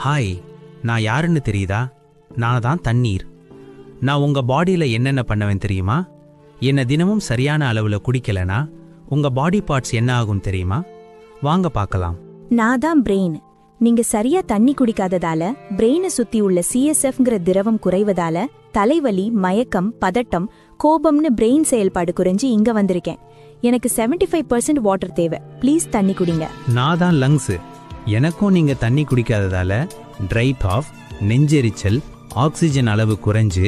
Hi, நான் யாருன்னு தெரியுதா? நான் தான் தண்ணீர். நான் உங்க பாடியில என்னென்ன பண்ணுவேன் தெரியுமா? என்ன தினமும் சரியான அளவுல குடிக்கலனா உங்க பாடி பார்ட்ஸ் என்ன ஆகும் தெரியுமா? வாங்க பார்க்கலாம். நான் தான் பிரெயின். நீங்க சரியா தண்ணி குடிக்காததால பிரெயினை சுத்தி உள்ள சிஎஸ்எஃப்ங்கிற திரவம் குறைவதால தலைவலி, மயக்கம், பதட்டம், கோபம்னு பிரெயின் செயல்பாடு குறைஞ்சு இங்க வந்திருக்கேன். எனக்கு 75% வாட்டர் தேவை. ப்ளீஸ் தண்ணி குடிங்க. நான் தான் லங்ஸ். எனக்கும் நீங்க தண்ணி குடிக்காததால ட்ரை காஃப், நெஞ்செரிச்சல், ஆக்சிஜன் அளவு குறைஞ்சு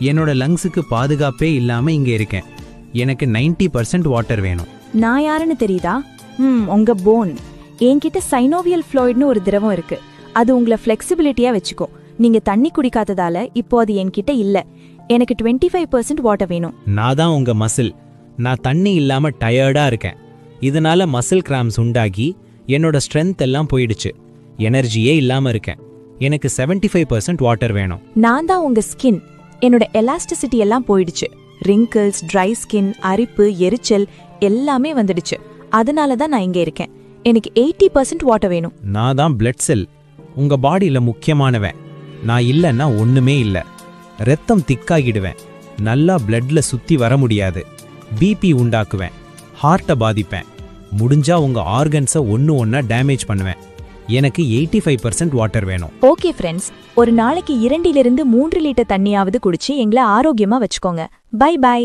என்னோட லங்ஸுக்கு பாதுகாப்பே இல்லாம இங்க இருக்கேன். எனக்கு 90% வாட்டர் வேணும். நான் யாருன்னு தெரியுதா? உங்க போன். என்கிட்ட சைனோவியல் ஃப்ளூயிட்னு ஒரு திரவம் இருக்கு. அது உங்களை ஃப்ளெக்சிபிலிட்டியா வச்சுக்கோ. நீங்க தண்ணி குடிக்காததால இப்போ அது என்கிட்ட இல்ல. எனக்கு 25% வாட்டர் வேணும். நான் தான் உங்க மசில். நான் தண்ணி இல்லாம டயர்டா இருக்கேன். இதனால மசில் கிராம்ஸ் உண்டாகி என்னோட ஸ்ட்ரென்த் எல்லாம் போயிடுச்சு. எனர்ஜியே இல்லாம இருக்கேன். எனக்கு 75% வாட்டர் வேணும். நான் தான் உங்க ஸ்கின். என்னோட எலாஸ்டிசிட்டி எல்லாம் போயிடுச்சு. ரிங்கிள்ஸ், ட்ரை ஸ்கின், அரிப்பு, எரிச்சல் எல்லாமே வந்துடுச்சு. அதனால தான் நான் இங்க இருக்கேன். எனக்கு 80% வாட்டர் வேணும். நான் தான் பிளட் செல். உங்க பாடியில முக்கியமானவன். நான் இல்லைன்னா ஒண்ணுமே இல்ல. ரத்தம் திக்காகிடுவேன். நல்லா பிளட்ல சுத்தி வர முடியாது. பிபி உண்டாக்குவேன். ஹார்ட்டை பாதிப்பேன். முடிஞ்சா உங்க ஆர்கன்ஸை ஒன்னா டேமேஜ் பண்ணுவேன். எனக்கு 85% வாட்டர் வேணும். ஓகே ஃப்ரெண்ட்ஸ், ஒரு நாளைக்கு 2 to 3 லிட்டர் தண்ணியாவது குடிச்சு எங்களை ஆரோக்கியமா வச்சுக்கோங்க. Bye by.